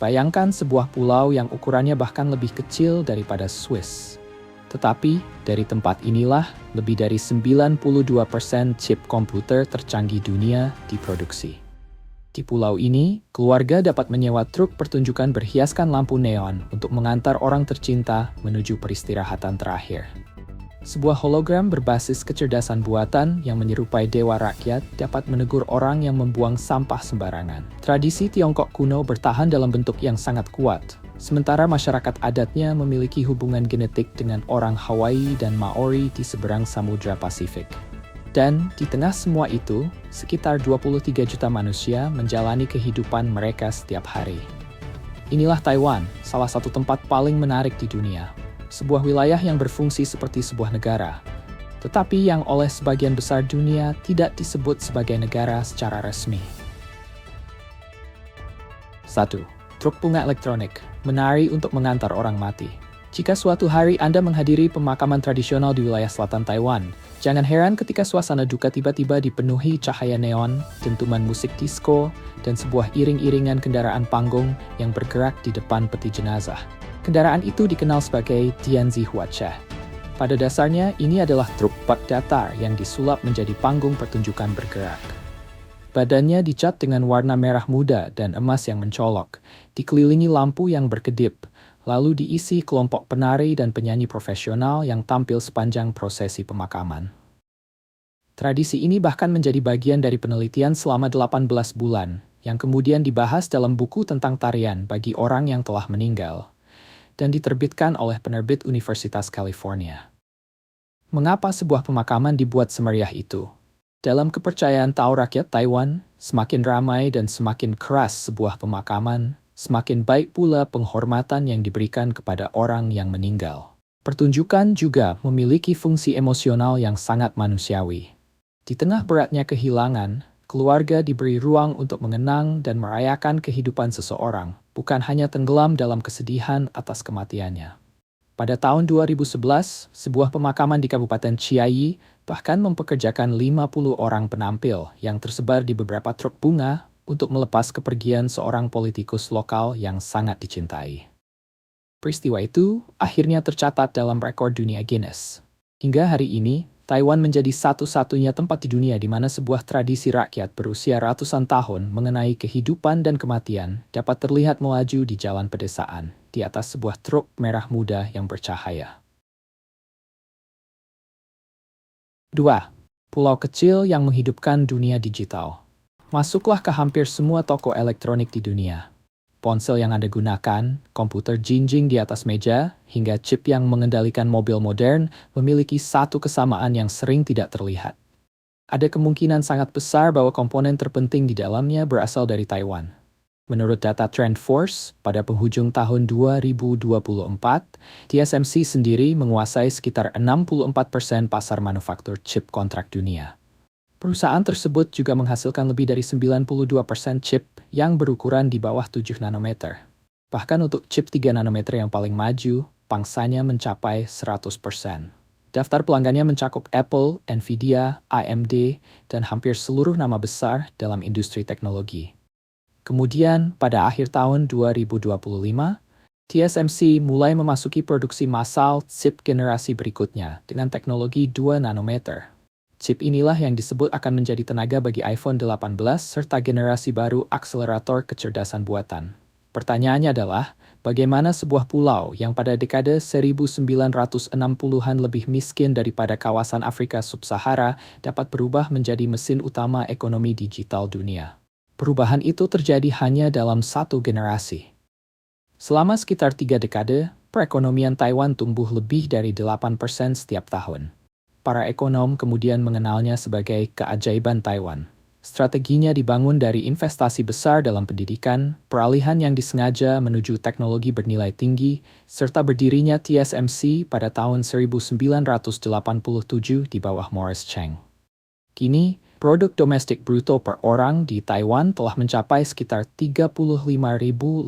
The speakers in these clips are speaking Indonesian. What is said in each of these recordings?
Bayangkan sebuah pulau yang ukurannya bahkan lebih kecil daripada Swiss. Tetapi, dari tempat inilah, lebih dari 92% chip komputer tercanggih dunia diproduksi. Di pulau ini, keluarga dapat menyewa truk pertunjukan berhiaskan lampu neon untuk mengantar orang tercinta menuju peristirahatan terakhir. Sebuah hologram berbasis kecerdasan buatan yang menyerupai dewa rakyat dapat menegur orang yang membuang sampah sembarangan. Tradisi Tiongkok kuno bertahan dalam bentuk yang sangat kuat, sementara masyarakat adatnya memiliki hubungan genetik dengan orang Hawaii dan Maori di seberang Samudra Pasifik. Dan di tengah semua itu, sekitar 23 juta manusia menjalani kehidupan mereka setiap hari. Inilah Taiwan, salah satu tempat paling menarik di dunia. Sebuah wilayah yang berfungsi seperti sebuah negara, tetapi yang oleh sebagian besar dunia tidak disebut sebagai negara secara resmi. 1. Truk bunga elektronik, menari untuk mengantar orang mati. Jika suatu hari Anda menghadiri pemakaman tradisional di wilayah selatan Taiwan, jangan heran ketika suasana duka tiba-tiba dipenuhi cahaya neon, dentuman musik disco, dan sebuah iring-iringan kendaraan panggung yang bergerak di depan peti jenazah. Kendaraan itu dikenal sebagai Tianzi Huace. Pada dasarnya, ini adalah truk bak datar yang disulap menjadi panggung pertunjukan bergerak. Badannya dicat dengan warna merah muda dan emas yang mencolok, dikelilingi lampu yang berkedip, lalu diisi kelompok penari dan penyanyi profesional yang tampil sepanjang prosesi pemakaman. Tradisi ini bahkan menjadi bagian dari penelitian selama 18 bulan, yang kemudian dibahas dalam buku tentang tarian bagi orang yang telah meninggal, dan diterbitkan oleh penerbit Universitas California. Mengapa sebuah pemakaman dibuat semeriah itu? Dalam kepercayaan Tao rakyat Taiwan, semakin ramai dan semakin keras sebuah pemakaman, semakin baik pula penghormatan yang diberikan kepada orang yang meninggal. Pertunjukan juga memiliki fungsi emosional yang sangat manusiawi. Di tengah beratnya kehilangan, keluarga diberi ruang untuk mengenang dan merayakan kehidupan seseorang, bukan hanya tenggelam dalam kesedihan atas kematiannya. Pada tahun 2011, sebuah pemakaman di Kabupaten Chiayi bahkan mempekerjakan 50 orang penampil yang tersebar di beberapa truk bunga untuk melepas kepergian seorang politikus lokal yang sangat dicintai. Peristiwa itu akhirnya tercatat dalam rekor dunia Guinness. Hingga hari ini, Taiwan menjadi satu-satunya tempat di dunia di mana sebuah tradisi rakyat berusia ratusan tahun mengenai kehidupan dan kematian dapat terlihat melaju di jalan pedesaan, di atas sebuah truk merah muda yang bercahaya. 2. Pulau kecil yang menghidupkan dunia digital. Masuklah ke hampir semua toko elektronik di dunia. Ponsel yang Anda gunakan, komputer jinjing di atas meja, hingga chip yang mengendalikan mobil modern memiliki satu kesamaan yang sering tidak terlihat. Ada kemungkinan sangat besar bahwa komponen terpenting di dalamnya berasal dari Taiwan. Menurut data TrendForce, pada penghujung tahun 2024, TSMC sendiri menguasai sekitar 64% pasar manufaktur chip kontrak dunia. Perusahaan tersebut juga menghasilkan lebih dari 92% chip yang berukuran di bawah 7 nanometer. Bahkan untuk chip 3 nanometer yang paling maju, pangsanya mencapai 100%. Daftar pelanggannya mencakup Apple, Nvidia, AMD, dan hampir seluruh nama besar dalam industri teknologi. Kemudian, pada akhir tahun 2025, TSMC mulai memasuki produksi massal chip generasi berikutnya dengan teknologi 2 nanometer. Chip inilah yang disebut akan menjadi tenaga bagi iPhone 18 serta generasi baru akselerator kecerdasan buatan. Pertanyaannya adalah, bagaimana sebuah pulau yang pada dekade 1960-an lebih miskin daripada kawasan Afrika Sub-Sahara dapat berubah menjadi mesin utama ekonomi digital dunia? Perubahan itu terjadi hanya dalam satu generasi. Selama sekitar 3 dekade, perekonomian Taiwan tumbuh lebih dari 8% setiap tahun. Para ekonom kemudian mengenalnya sebagai keajaiban Taiwan. Strateginya dibangun dari investasi besar dalam pendidikan, peralihan yang disengaja menuju teknologi bernilai tinggi, serta berdirinya TSMC pada tahun 1987 di bawah Morris Chang. Kini, produk domestik bruto per orang di Taiwan telah mencapai sekitar $35.500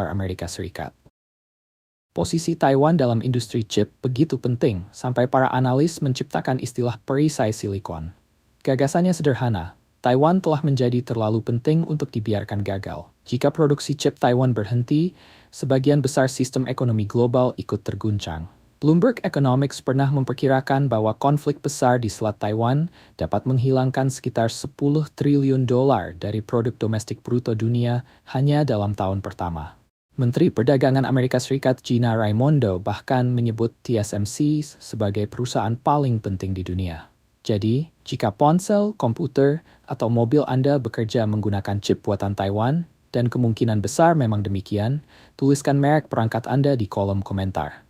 Amerika Serikat. Posisi Taiwan dalam industri chip begitu penting sampai para analis menciptakan istilah perisai silikon. Gagasannya sederhana, Taiwan telah menjadi terlalu penting untuk dibiarkan gagal. Jika produksi chip Taiwan berhenti, sebagian besar sistem ekonomi global ikut terguncang. Bloomberg Economics pernah memperkirakan bahwa konflik besar di Selat Taiwan dapat menghilangkan sekitar 10 triliun dolar dari produk domestik bruto dunia hanya dalam tahun pertama. Menteri Perdagangan Amerika Serikat Gina Raimondo bahkan menyebut TSMC sebagai perusahaan paling penting di dunia. Jadi, jika ponsel, komputer, atau mobil Anda bekerja menggunakan chip buatan Taiwan, dan kemungkinan besar memang demikian, tuliskan merek perangkat Anda di kolom komentar.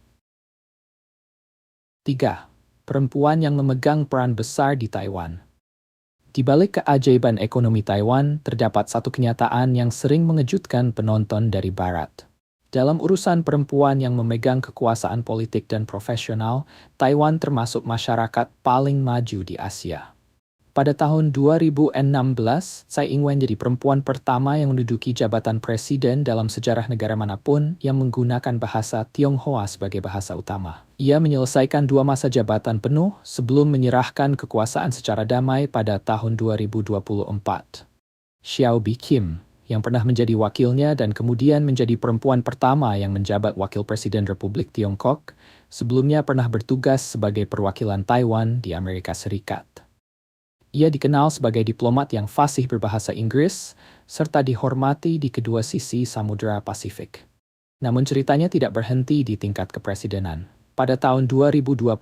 3. Perempuan yang memegang peran besar di Taiwan. Di balik keajaiban ekonomi Taiwan, terdapat satu kenyataan yang sering mengejutkan penonton dari Barat. Dalam urusan perempuan yang memegang kekuasaan politik dan profesional, Taiwan termasuk masyarakat paling maju di Asia. Pada tahun 2016, Tsai Ing-wen jadi perempuan pertama yang menduduki jabatan presiden dalam sejarah negara manapun yang menggunakan bahasa Tionghoa sebagai bahasa utama. Ia menyelesaikan 2 masa jabatan penuh sebelum menyerahkan kekuasaan secara damai pada tahun 2024. Xiao Bi Kim, yang pernah menjadi wakilnya dan kemudian menjadi perempuan pertama yang menjabat wakil presiden Republik Tiongkok, sebelumnya pernah bertugas sebagai perwakilan Taiwan di Amerika Serikat. Ia dikenal sebagai diplomat yang fasih berbahasa Inggris, serta dihormati di kedua sisi Samudra Pasifik. Namun ceritanya tidak berhenti di tingkat kepresidenan. Pada tahun 2024,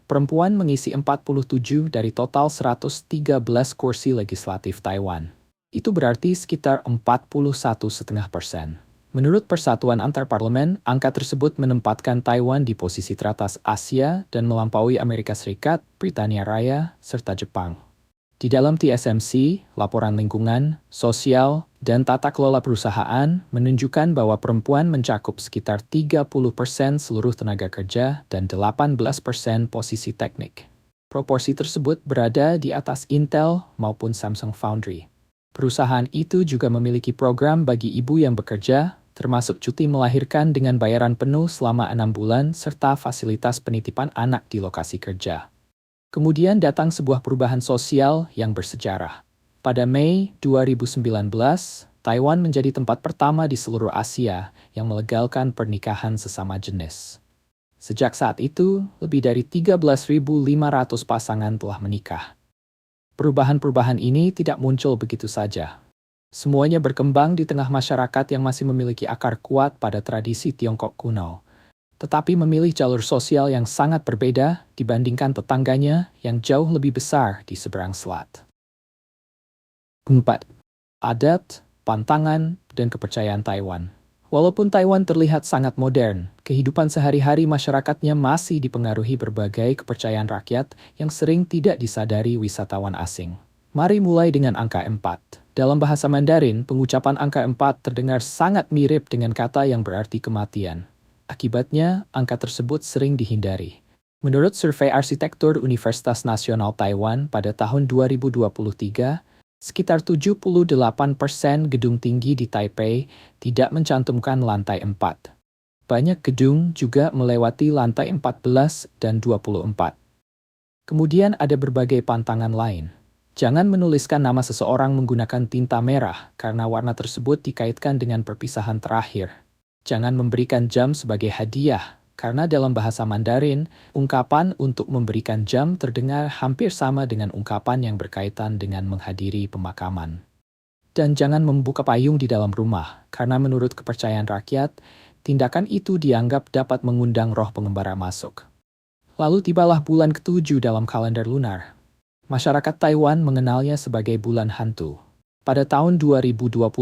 perempuan mengisi 47 dari total 113 kursi legislatif Taiwan. Itu berarti sekitar 41,5%. Menurut Persatuan Antarparlemen, angka tersebut menempatkan Taiwan di posisi teratas Asia dan melampaui Amerika Serikat, Britania Raya, serta Jepang. Di dalam TSMC, laporan lingkungan, sosial, dan tata kelola perusahaan menunjukkan bahwa perempuan mencakup sekitar 30% seluruh tenaga kerja dan 18% posisi teknik. Proporsi tersebut berada di atas Intel maupun Samsung Foundry. Perusahaan itu juga memiliki program bagi ibu yang bekerja, termasuk cuti melahirkan dengan bayaran penuh selama 6 bulan serta fasilitas penitipan anak di lokasi kerja. Kemudian datang sebuah perubahan sosial yang bersejarah. Pada Mei 2019, Taiwan menjadi tempat pertama di seluruh Asia yang melegalkan pernikahan sesama jenis. Sejak saat itu, lebih dari 13.500 pasangan telah menikah. Perubahan-perubahan ini tidak muncul begitu saja. Semuanya berkembang di tengah masyarakat yang masih memiliki akar kuat pada tradisi Tiongkok kuno, tetapi memilih jalur sosial yang sangat berbeda dibandingkan tetangganya yang jauh lebih besar di seberang selat. 4. Adat, pantangan, dan kepercayaan Taiwan. Walaupun Taiwan terlihat sangat modern, kehidupan sehari-hari masyarakatnya masih dipengaruhi berbagai kepercayaan rakyat yang sering tidak disadari wisatawan asing. Mari mulai dengan angka 4. Dalam bahasa Mandarin, pengucapan angka 4 terdengar sangat mirip dengan kata yang berarti kematian. Akibatnya, angka tersebut sering dihindari. Menurut survei arsitektur Universitas Nasional Taiwan pada tahun 2023, sekitar 78% gedung tinggi di Taipei tidak mencantumkan lantai 4. Banyak gedung juga melewati lantai 14 dan 24. Kemudian ada berbagai pantangan lain. Jangan menuliskan nama seseorang menggunakan tinta merah karena warna tersebut dikaitkan dengan perpisahan terakhir. Jangan memberikan jam sebagai hadiah, karena dalam bahasa Mandarin, ungkapan untuk memberikan jam terdengar hampir sama dengan ungkapan yang berkaitan dengan menghadiri pemakaman. Dan jangan membuka payung di dalam rumah, karena menurut kepercayaan rakyat, tindakan itu dianggap dapat mengundang roh pengembara masuk. Lalu tibalah bulan ke-7 dalam kalender lunar. Masyarakat Taiwan mengenalnya sebagai bulan hantu. Pada tahun 2026,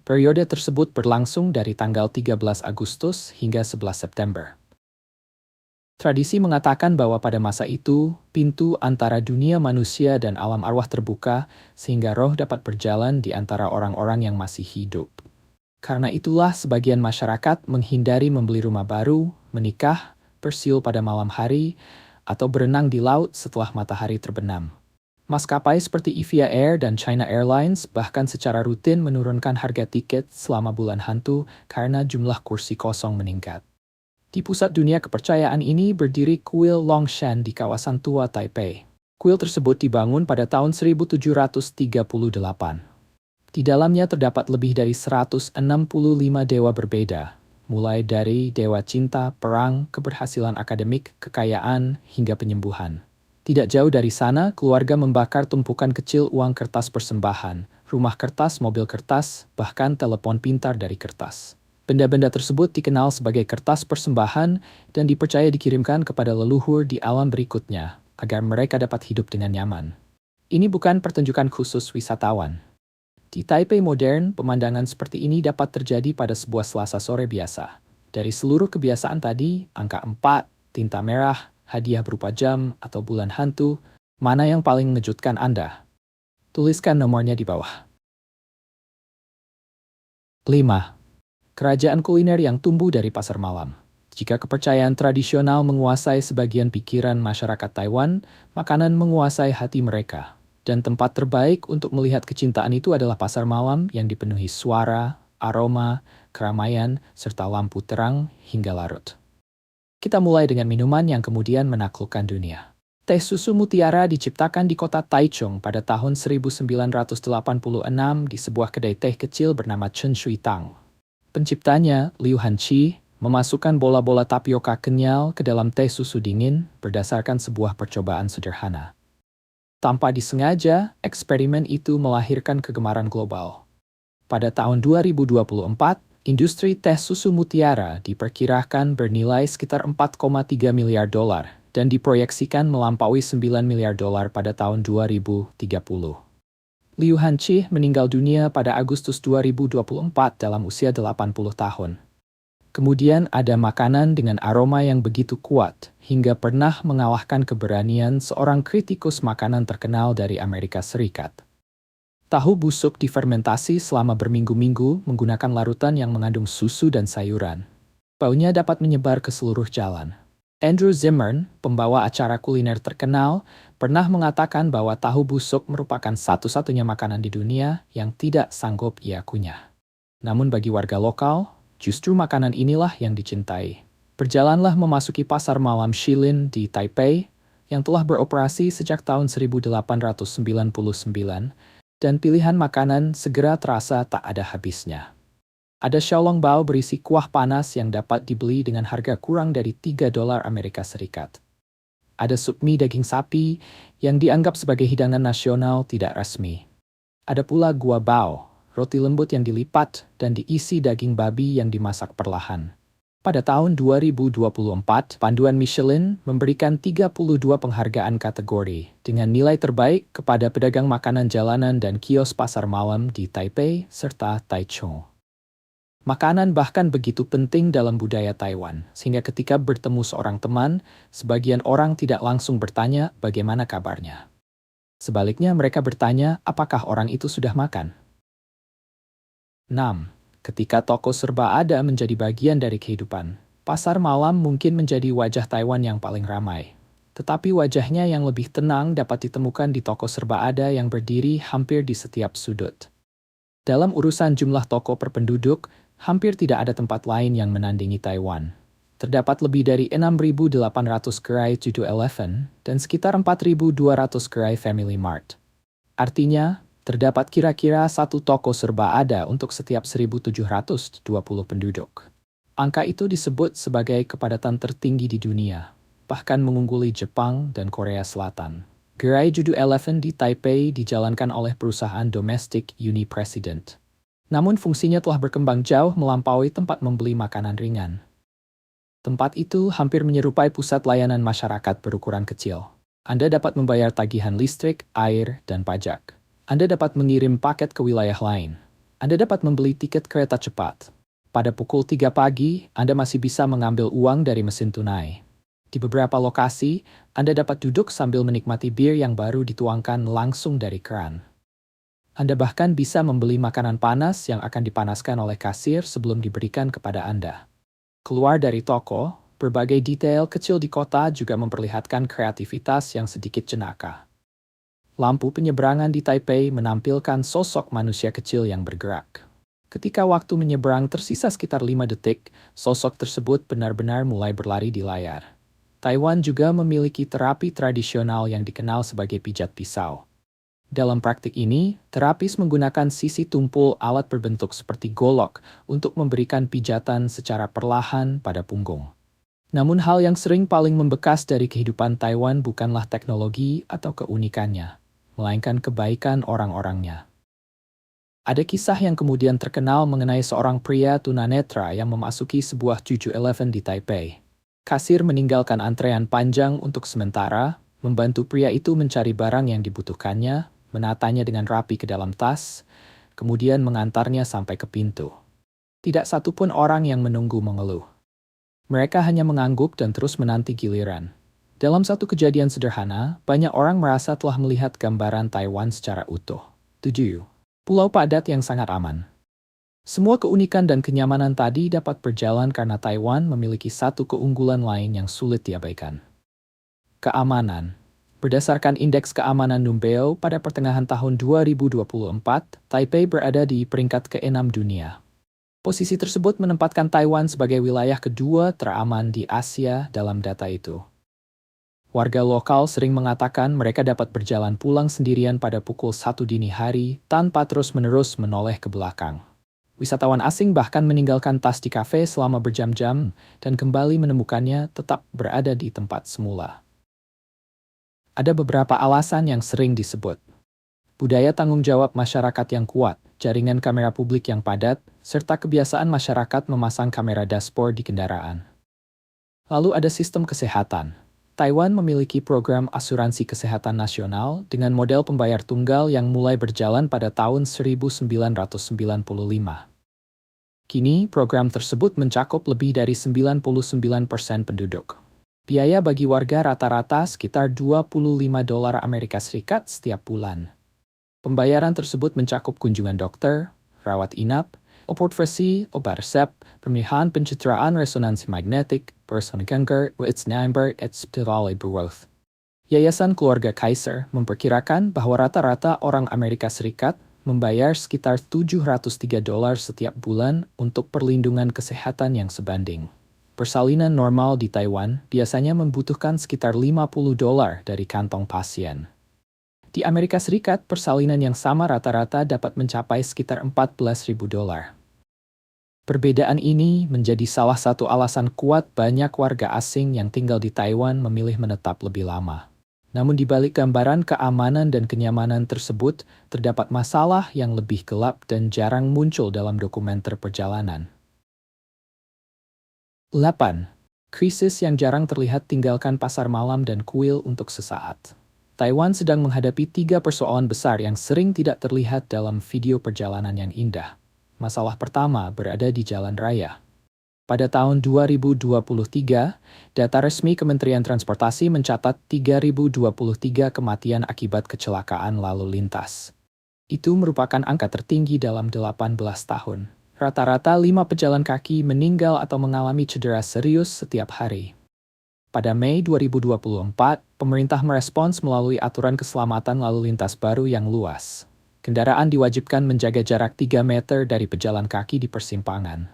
periode tersebut berlangsung dari tanggal 13 Agustus hingga 11 September. Tradisi mengatakan bahwa pada masa itu, pintu antara dunia manusia dan alam arwah terbuka sehingga roh dapat berjalan di antara orang-orang yang masih hidup. Karena itulah sebagian masyarakat menghindari membeli rumah baru, menikah, bersiul pada malam hari, atau berenang di laut setelah matahari terbenam. Maskapai seperti Evia Air dan China Airlines bahkan secara rutin menurunkan harga tiket selama bulan hantu karena jumlah kursi kosong meningkat. Di pusat dunia kepercayaan ini berdiri kuil Longshan di kawasan tua Taipei. Kuil tersebut dibangun pada tahun 1738. Di dalamnya terdapat lebih dari 165 dewa berbeda, mulai dari dewa cinta, perang, keberhasilan akademik, kekayaan, hingga penyembuhan. Tidak jauh dari sana, keluarga membakar tumpukan kecil uang kertas persembahan, rumah kertas, mobil kertas, bahkan telepon pintar dari kertas. Benda-benda tersebut dikenal sebagai kertas persembahan dan dipercaya dikirimkan kepada leluhur di alam berikutnya, agar mereka dapat hidup dengan nyaman. Ini bukan pertunjukan khusus wisatawan. Di Taipei modern, pemandangan seperti ini dapat terjadi pada sebuah Selasa sore biasa. Dari seluruh kebiasaan tadi, angka 4, tinta merah, hadiah berupa jam, atau bulan hantu, mana yang paling mengejutkan Anda? Tuliskan nomornya di bawah. 5. Kerajaan kuliner yang tumbuh dari pasar malam. Jika kepercayaan tradisional menguasai sebagian pikiran masyarakat Taiwan, makanan menguasai hati mereka. Dan tempat terbaik untuk melihat kecintaan itu adalah pasar malam yang dipenuhi suara, aroma, keramaian, serta lampu terang hingga larut. Kita mulai dengan minuman yang kemudian menaklukkan dunia. Teh susu mutiara diciptakan di kota Taichung pada tahun 1986 di sebuah kedai teh kecil bernama Chen Shui Tang. Penciptanya, Liu Hanqi, memasukkan bola-bola tapioka kenyal ke dalam teh susu dingin berdasarkan sebuah percobaan sederhana. Tanpa disengaja, eksperimen itu melahirkan kegemaran global. Pada tahun 2024, industri teh susu mutiara diperkirakan bernilai sekitar 4,3 miliar dolar dan diproyeksikan melampaui 9 miliar dolar pada tahun 2030. Liu Hanqi meninggal dunia pada Agustus 2024 dalam usia 80 tahun. Kemudian ada makanan dengan aroma yang begitu kuat, hingga pernah mengalahkan keberanian seorang kritikus makanan terkenal dari Amerika Serikat. Tahu busuk difermentasi selama berminggu-minggu menggunakan larutan yang mengandung susu dan sayuran. Baunya dapat menyebar ke seluruh jalan. Andrew Zimmern, pembawa acara kuliner terkenal, pernah mengatakan bahwa tahu busuk merupakan satu-satunya makanan di dunia yang tidak sanggup ia kunyah. Namun bagi warga lokal, justru makanan inilah yang dicintai. Berjalanlah memasuki pasar malam Shilin di Taipei, yang telah beroperasi sejak tahun 1899, dan pilihan makanan segera terasa tak ada habisnya. Ada xiaolongbao berisi kuah panas yang dapat dibeli dengan harga kurang dari 3 dolar Amerika Serikat. Ada sup mie daging sapi yang dianggap sebagai hidangan nasional tidak resmi. Ada pula guabao, roti lembut yang dilipat dan diisi daging babi yang dimasak perlahan. Pada tahun 2024, panduan Michelin memberikan 32 penghargaan kategori dengan nilai terbaik kepada pedagang makanan jalanan dan kios pasar malam di Taipei serta Taichung. Makanan bahkan begitu penting dalam budaya Taiwan, sehingga ketika bertemu seorang teman, sebagian orang tidak langsung bertanya bagaimana kabarnya. Sebaliknya mereka bertanya apakah orang itu sudah makan. 6. Ketika toko serba ada menjadi bagian dari kehidupan, pasar malam mungkin menjadi wajah Taiwan yang paling ramai. Tetapi wajahnya yang lebih tenang dapat ditemukan di toko serba ada yang berdiri hampir di setiap sudut. Dalam urusan jumlah toko per penduduk, hampir tidak ada tempat lain yang menandingi Taiwan. Terdapat lebih dari 6.800 gerai 7-Eleven dan sekitar 4.200 gerai Family Mart. Artinya, terdapat kira-kira satu toko serba ada untuk setiap 1.720 penduduk. Angka itu disebut sebagai kepadatan tertinggi di dunia, bahkan mengungguli Jepang dan Korea Selatan. Gerai 7-Eleven di Taipei dijalankan oleh perusahaan domestik Uni President. Namun fungsinya telah berkembang jauh melampaui tempat membeli makanan ringan. Tempat itu hampir menyerupai pusat layanan masyarakat berukuran kecil. Anda dapat membayar tagihan listrik, air, dan pajak. Anda dapat mengirim paket ke wilayah lain. Anda dapat membeli tiket kereta cepat. Pada pukul 3 pagi, Anda masih bisa mengambil uang dari mesin tunai. Di beberapa lokasi, Anda dapat duduk sambil menikmati bir yang baru dituangkan langsung dari keran. Anda bahkan bisa membeli makanan panas yang akan dipanaskan oleh kasir sebelum diberikan kepada Anda. Keluar dari toko, berbagai detail kecil di kota juga memperlihatkan kreativitas yang sedikit jenaka. Lampu penyeberangan di Taipei menampilkan sosok manusia kecil yang bergerak. Ketika waktu menyeberang tersisa sekitar 5 detik, sosok tersebut benar-benar mulai berlari di layar. Taiwan juga memiliki terapi tradisional yang dikenal sebagai pijat pisau. Dalam praktik ini, terapis menggunakan sisi tumpul alat berbentuk seperti golok untuk memberikan pijatan secara perlahan pada punggung. Namun hal yang sering paling membekas dari kehidupan Taiwan bukanlah teknologi atau keunikannya, melainkan kebaikan orang-orangnya. Ada kisah yang kemudian terkenal mengenai seorang pria tunanetra yang memasuki sebuah 7-Eleven di Taipei. Kasir meninggalkan antrean panjang untuk sementara, membantu pria itu mencari barang yang dibutuhkannya, menatanya dengan rapi ke dalam tas, kemudian mengantarnya sampai ke pintu. Tidak satupun orang yang menunggu mengeluh. Mereka hanya mengangguk dan terus menanti giliran. Dalam satu kejadian sederhana, banyak orang merasa telah melihat gambaran Taiwan secara utuh. 7. Pulau padat yang sangat aman. Semua keunikan dan kenyamanan tadi dapat berjalan karena Taiwan memiliki satu keunggulan lain yang sulit diabaikan. Keamanan. Berdasarkan Indeks Keamanan Numbeo pada pertengahan tahun 2024, Taipei berada di peringkat ke-6 dunia. Posisi tersebut menempatkan Taiwan sebagai wilayah kedua teraman di Asia dalam data itu. Warga lokal sering mengatakan mereka dapat berjalan pulang sendirian pada pukul 1 dini hari tanpa terus-menerus menoleh ke belakang. Wisatawan asing bahkan meninggalkan tas di kafe selama berjam-jam dan kembali menemukannya tetap berada di tempat semula. Ada beberapa alasan yang sering disebut. Budaya tanggung jawab masyarakat yang kuat, jaringan kamera publik yang padat, serta kebiasaan masyarakat memasang kamera dashboard di kendaraan. Lalu ada sistem kesehatan. Taiwan memiliki program asuransi kesehatan nasional dengan model pembayar tunggal yang mulai berjalan pada tahun 1995. Kini, program tersebut mencakup lebih dari 99% penduduk. Biaya bagi warga rata-rata sekitar $25 Amerika Serikat setiap bulan. Pembayaran tersebut mencakup kunjungan dokter, rawat inap, operasi, obat resep, pemilihan pencitraan resonansi magnetik, personal kanker, Witznamber, etc. Yayasan Keluarga Kaiser memperkirakan bahwa rata-rata orang Amerika Serikat membayar sekitar $703 setiap bulan untuk perlindungan kesehatan yang sebanding. Persalinan normal di Taiwan biasanya membutuhkan sekitar $50 dari kantong pasien. Di Amerika Serikat, persalinan yang sama rata-rata dapat mencapai sekitar $14.000. Perbedaan ini menjadi salah satu alasan kuat banyak warga asing yang tinggal di Taiwan memilih menetap lebih lama. Namun di balik gambaran keamanan dan kenyamanan tersebut, terdapat masalah yang lebih gelap dan jarang muncul dalam dokumenter perjalanan. 8. Krisis yang jarang terlihat tinggalkan pasar malam dan kuil untuk sesaat. Taiwan sedang menghadapi 3 persoalan besar yang sering tidak terlihat dalam video perjalanan yang indah. Masalah pertama berada di jalan raya. Pada tahun 2023, data resmi Kementerian Transportasi mencatat 3.023 kematian akibat kecelakaan lalu lintas. Itu merupakan angka tertinggi dalam 18 tahun. Rata-rata 5 pejalan kaki meninggal atau mengalami cedera serius setiap hari. Pada Mei 2024, pemerintah merespons melalui aturan keselamatan lalu lintas baru yang luas. Kendaraan diwajibkan menjaga jarak 3 meter dari pejalan kaki di persimpangan.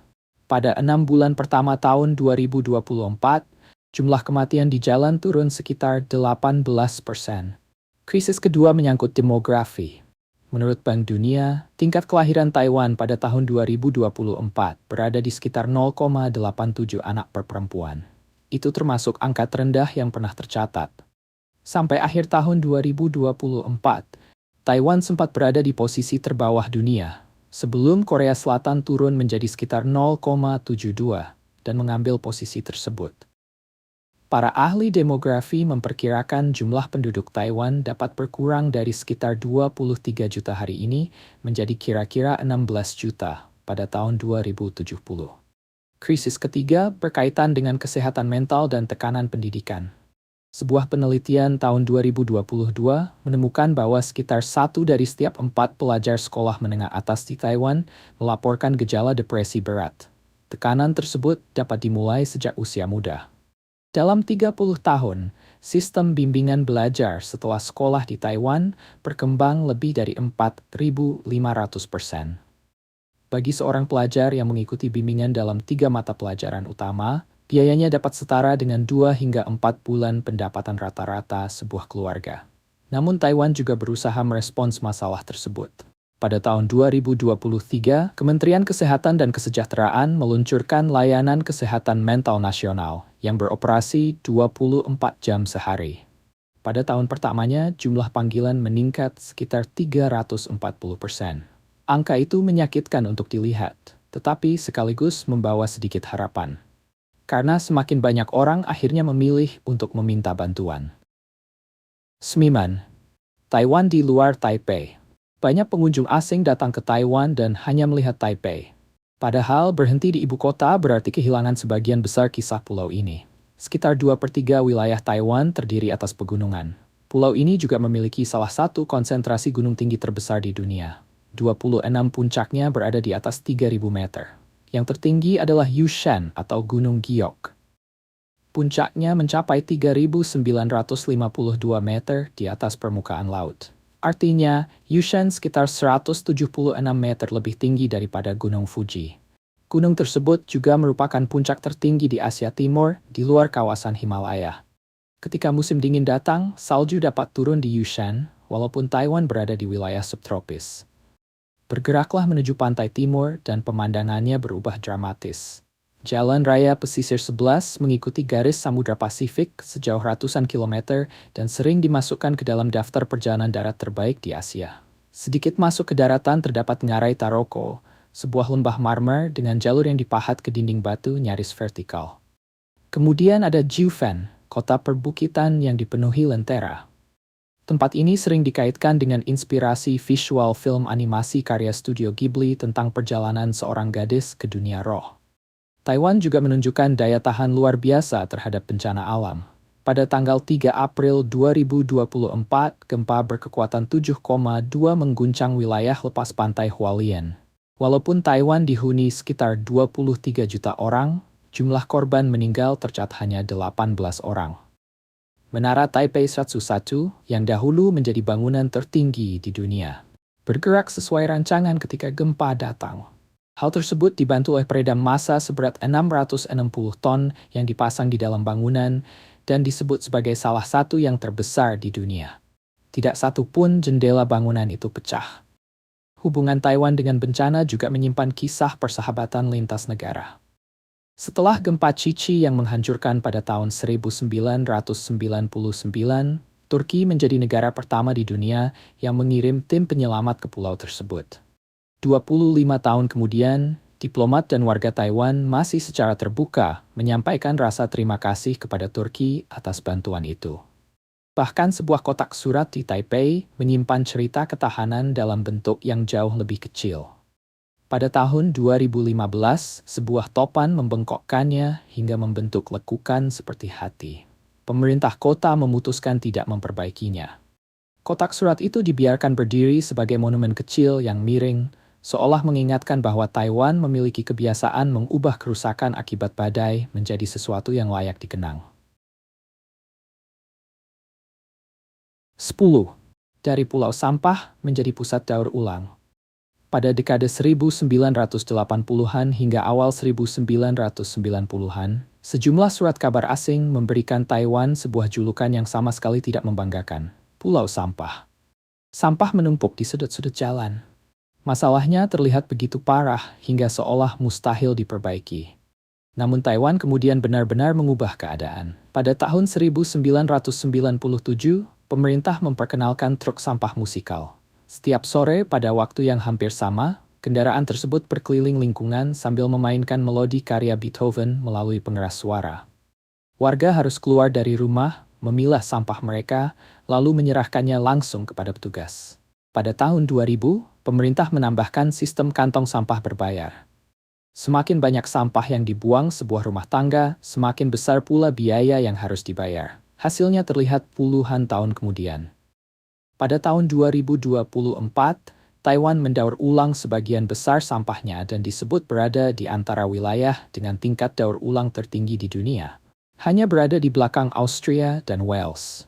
Pada 6 bulan pertama tahun 2024, jumlah kematian di jalan turun sekitar 18%. Krisis kedua menyangkut demografi. Menurut Bank Dunia, tingkat kelahiran Taiwan pada tahun 2024 berada di sekitar 0,87 anak per perempuan. Itu termasuk angka terendah yang pernah tercatat. Sampai akhir tahun 2024, Taiwan sempat berada di posisi terbawah dunia, sebelum Korea Selatan turun menjadi sekitar 0,72 dan mengambil posisi tersebut. Para ahli demografi memperkirakan jumlah penduduk Taiwan dapat berkurang dari sekitar 23 juta hari ini menjadi kira-kira 16 juta pada tahun 2070. Krisis ketiga berkaitan dengan kesehatan mental dan tekanan pendidikan. Sebuah penelitian tahun 2022 menemukan bahwa sekitar 1 dari setiap 4 pelajar sekolah menengah atas di Taiwan melaporkan gejala depresi berat. Tekanan tersebut dapat dimulai sejak usia muda. Dalam 30 tahun, sistem bimbingan belajar setelah sekolah di Taiwan berkembang lebih dari 4.500%. Bagi seorang pelajar yang mengikuti bimbingan dalam 3 mata pelajaran utama, biayanya dapat setara dengan 2 hingga 4 bulan pendapatan rata-rata sebuah keluarga. Namun Taiwan juga berusaha merespons masalah tersebut. Pada tahun 2023, Kementerian Kesehatan dan Kesejahteraan meluncurkan layanan kesehatan mental nasional yang beroperasi 24 jam sehari. Pada tahun pertamanya, jumlah panggilan meningkat sekitar 340%. Angka itu menyakitkan untuk dilihat, tetapi sekaligus membawa sedikit harapan. Karena semakin banyak orang akhirnya memilih untuk meminta bantuan. Semiman, Taiwan di luar Taipei. Banyak pengunjung asing datang ke Taiwan dan hanya melihat Taipei. Padahal berhenti di ibu kota berarti kehilangan sebagian besar kisah pulau ini. Sekitar 2/3 wilayah Taiwan terdiri atas pegunungan. Pulau ini juga memiliki salah satu konsentrasi gunung tinggi terbesar di dunia. 26 puncaknya berada di atas 3.000 meter. Yang tertinggi adalah Yushan atau Gunung Giok. Puncaknya mencapai 3.952 meter di atas permukaan laut. Artinya, Yushan sekitar 176 meter lebih tinggi daripada Gunung Fuji. Gunung tersebut juga merupakan puncak tertinggi di Asia Timur di luar kawasan Himalaya. Ketika musim dingin datang, salju dapat turun di Yushan, walaupun Taiwan berada di wilayah subtropis. Bergeraklah menuju pantai timur dan pemandangannya berubah dramatis. Jalan Raya Pesisir 11 mengikuti garis Samudra Pasifik sejauh ratusan kilometer dan sering dimasukkan ke dalam daftar perjalanan darat terbaik di Asia. Sedikit masuk ke daratan terdapat Ngarai Taroko, sebuah lembah marmer dengan jalur yang dipahat ke dinding batu nyaris vertikal. Kemudian ada Jiufen, kota perbukitan yang dipenuhi lentera. Tempat ini sering dikaitkan dengan inspirasi visual film animasi karya studio Ghibli tentang perjalanan seorang gadis ke dunia roh. Taiwan juga menunjukkan daya tahan luar biasa terhadap bencana alam. Pada tanggal 3 April 2024, gempa berkekuatan 7,2 mengguncang wilayah lepas pantai Hualien. Walaupun Taiwan dihuni sekitar 23 juta orang, jumlah korban meninggal tercatat hanya 18 orang. Menara Taipei 101, yang dahulu menjadi bangunan tertinggi di dunia, bergerak sesuai rancangan ketika gempa datang. Hal tersebut dibantu oleh peredam massa seberat 660 ton yang dipasang di dalam bangunan dan disebut sebagai salah satu yang terbesar di dunia. Tidak satu pun jendela bangunan itu pecah. Hubungan Taiwan dengan bencana juga menyimpan kisah persahabatan lintas negara. Setelah gempa Cici yang menghancurkan pada tahun 1999, Turki menjadi negara pertama di dunia yang mengirim tim penyelamat ke pulau tersebut. 25 tahun kemudian, diplomat dan warga Taiwan masih secara terbuka menyampaikan rasa terima kasih kepada Turki atas bantuan itu. Bahkan sebuah kotak surat di Taipei menyimpan cerita ketahanan dalam bentuk yang jauh lebih kecil. Pada tahun 2015, sebuah topan membengkokkannya hingga membentuk lekukan seperti hati. Pemerintah kota memutuskan tidak memperbaikinya. Kotak surat itu dibiarkan berdiri sebagai monumen kecil yang miring, seolah mengingatkan bahwa Taiwan memiliki kebiasaan mengubah kerusakan akibat badai menjadi sesuatu yang layak dikenang. 10. Dari pulau sampah menjadi pusat daur ulang. Pada dekade 1980-an hingga awal 1990-an, sejumlah surat kabar asing memberikan Taiwan sebuah julukan yang sama sekali tidak membanggakan, Pulau Sampah. Sampah menumpuk di sudut-sudut jalan. Masalahnya terlihat begitu parah hingga seolah mustahil diperbaiki. Namun Taiwan kemudian benar-benar mengubah keadaan. Pada tahun 1997, pemerintah memperkenalkan truk sampah musikal. Setiap sore pada waktu yang hampir sama, kendaraan tersebut berkeliling lingkungan sambil memainkan melodi karya Beethoven melalui pengeras suara. Warga harus keluar dari rumah, memilah sampah mereka, lalu menyerahkannya langsung kepada petugas. Pada tahun 2000, pemerintah menambahkan sistem kantong sampah berbayar. Semakin banyak sampah yang dibuang sebuah rumah tangga, semakin besar pula biaya yang harus dibayar. Hasilnya terlihat puluhan tahun kemudian. Pada tahun 2024, Taiwan mendaur ulang sebagian besar sampahnya dan disebut berada di antara wilayah dengan tingkat daur ulang tertinggi di dunia. Hanya berada di belakang Austria dan Wales.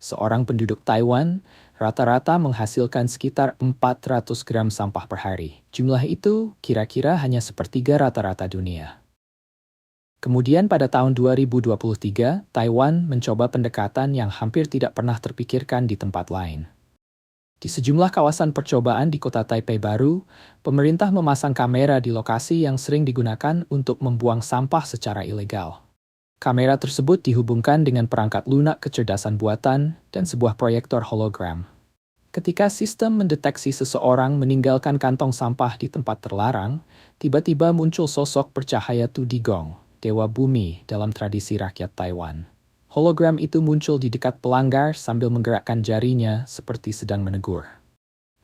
Seorang penduduk Taiwan rata-rata menghasilkan sekitar 400 gram sampah per hari. Jumlah itu kira-kira hanya sepertiga rata-rata dunia. Kemudian pada tahun 2023, Taiwan mencoba pendekatan yang hampir tidak pernah terpikirkan di tempat lain. Di sejumlah kawasan percobaan di kota Taipei baru, pemerintah memasang kamera di lokasi yang sering digunakan untuk membuang sampah secara ilegal. Kamera tersebut dihubungkan dengan perangkat lunak kecerdasan buatan dan sebuah proyektor hologram. Ketika sistem mendeteksi seseorang meninggalkan kantong sampah di tempat terlarang, tiba-tiba muncul sosok bercahaya Tu Digong, dewa bumi dalam tradisi rakyat Taiwan. Hologram itu muncul di dekat pelanggar sambil menggerakkan jarinya seperti sedang menegur.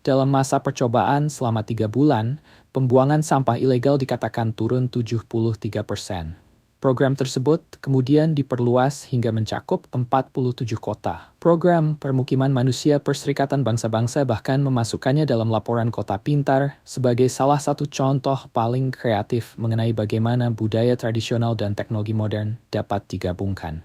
Dalam masa percobaan selama 3 bulan, pembuangan sampah ilegal dikatakan turun 73%. Program tersebut kemudian diperluas hingga mencakup 47 kota. Program Permukiman Manusia Perserikatan Bangsa-Bangsa bahkan memasukkannya dalam laporan Kota Pintar sebagai salah satu contoh paling kreatif mengenai bagaimana budaya tradisional dan teknologi modern dapat digabungkan.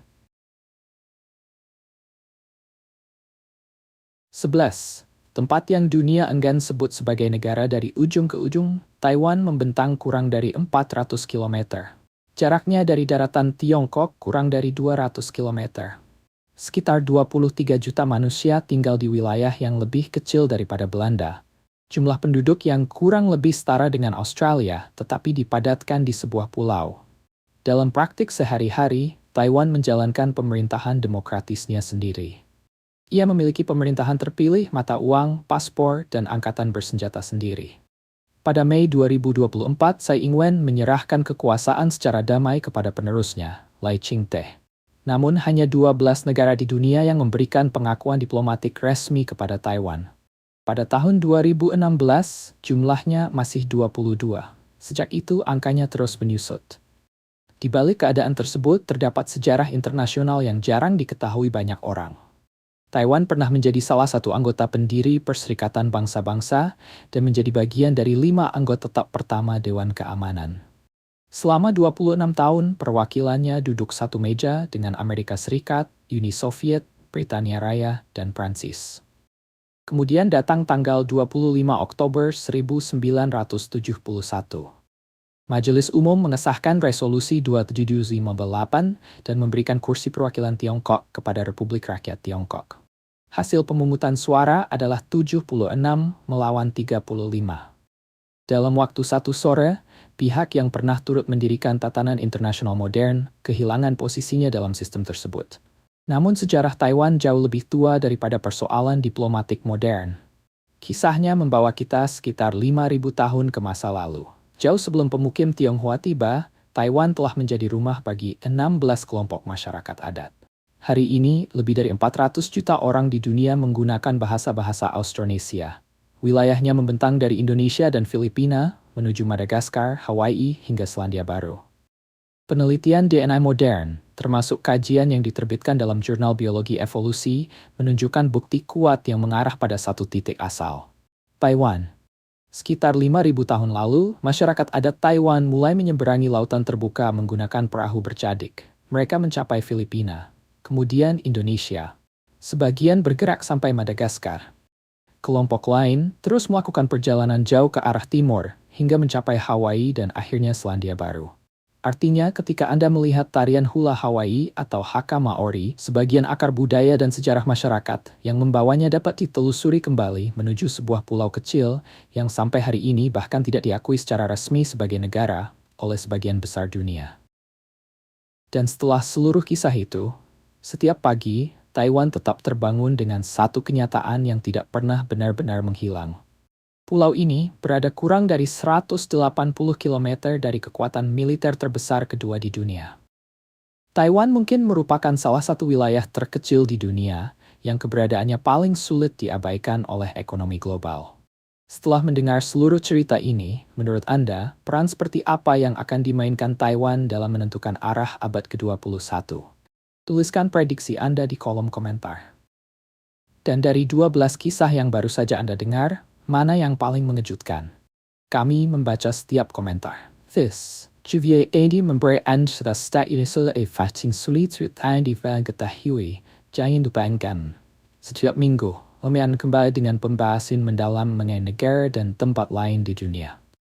11. Tempat yang dunia enggan sebut sebagai negara dari ujung ke ujung, Taiwan membentang kurang dari 400 km. Jaraknya dari daratan Tiongkok kurang dari 200 km. Sekitar 23 juta manusia tinggal di wilayah yang lebih kecil daripada Belanda. Jumlah penduduk yang kurang lebih setara dengan Australia, tetapi dipadatkan di sebuah pulau. Dalam praktik sehari-hari, Taiwan menjalankan pemerintahan demokratisnya sendiri. Ia memiliki pemerintahan terpilih, mata uang, paspor, dan angkatan bersenjata sendiri. Pada Mei 2024, Tsai Ing-wen menyerahkan kekuasaan secara damai kepada penerusnya, Lai Ching-te. Namun hanya 12 negara di dunia yang memberikan pengakuan diplomatik resmi kepada Taiwan. Pada tahun 2016, jumlahnya masih 22. Sejak itu angkanya terus menyusut. Di balik keadaan tersebut terdapat sejarah internasional yang jarang diketahui banyak orang. Taiwan pernah menjadi salah satu anggota pendiri Perserikatan Bangsa-Bangsa dan menjadi bagian dari 5 anggota tetap pertama Dewan Keamanan. Selama 26 tahun, perwakilannya duduk satu meja dengan Amerika Serikat, Uni Soviet, Britania Raya, dan Prancis. Kemudian datang tanggal 25 Oktober 1971. Majelis Umum mengesahkan Resolusi 2758 dan memberikan kursi perwakilan Tiongkok kepada Republik Rakyat Tiongkok. Hasil pemungutan suara adalah 76 melawan 35. Dalam waktu 1 sore, pihak yang pernah turut mendirikan tatanan internasional modern kehilangan posisinya dalam sistem tersebut. Namun sejarah Taiwan jauh lebih tua daripada persoalan diplomatik modern. Kisahnya membawa kita sekitar 5.000 tahun ke masa lalu. Jauh sebelum pemukim Tionghoa tiba, Taiwan telah menjadi rumah bagi 16 kelompok masyarakat adat. Hari ini, lebih dari 400 juta orang di dunia menggunakan bahasa-bahasa Austronesia. Wilayahnya membentang dari Indonesia dan Filipina, menuju Madagaskar, Hawaii, hingga Selandia Baru. Penelitian DNA modern, termasuk kajian yang diterbitkan dalam jurnal biologi evolusi, menunjukkan bukti kuat yang mengarah pada satu titik asal. Taiwan. Sekitar 5.000 tahun lalu, masyarakat adat Taiwan mulai menyeberangi lautan terbuka menggunakan perahu bercadik. Mereka mencapai Filipina, kemudian Indonesia. Sebagian bergerak sampai Madagaskar. Kelompok lain terus melakukan perjalanan jauh ke arah timur, hingga mencapai Hawaii dan akhirnya Selandia Baru. Artinya, ketika Anda melihat tarian hula Hawaii atau Haka Maori, sebagian akar budaya dan sejarah masyarakat yang membawanya dapat ditelusuri kembali menuju sebuah pulau kecil yang sampai hari ini bahkan tidak diakui secara resmi sebagai negara oleh sebagian besar dunia. Dan setelah seluruh kisah itu, setiap pagi, Taiwan tetap terbangun dengan satu kenyataan yang tidak pernah benar-benar menghilang. Pulau ini berada kurang dari 180 km dari kekuatan militer terbesar kedua di dunia. Taiwan mungkin merupakan salah satu wilayah terkecil di dunia yang keberadaannya paling sulit diabaikan oleh ekonomi global. Setelah mendengar seluruh cerita ini, menurut Anda, peran seperti apa yang akan dimainkan Taiwan dalam menentukan arah abad ke-21? Tuliskan prediksi Anda di kolom komentar. Dan dari 12 kisah yang baru saja Anda dengar, mana yang paling mengejutkan? Kami membaca setiap komentar. This, Juvier Edi memberi Anda serta ini sudah fating sulit cerita di ketahui. Jangan lupakan. Setiap minggu, kami akan kembali dengan pembahasan mendalam mengenai negara dan tempat lain di dunia.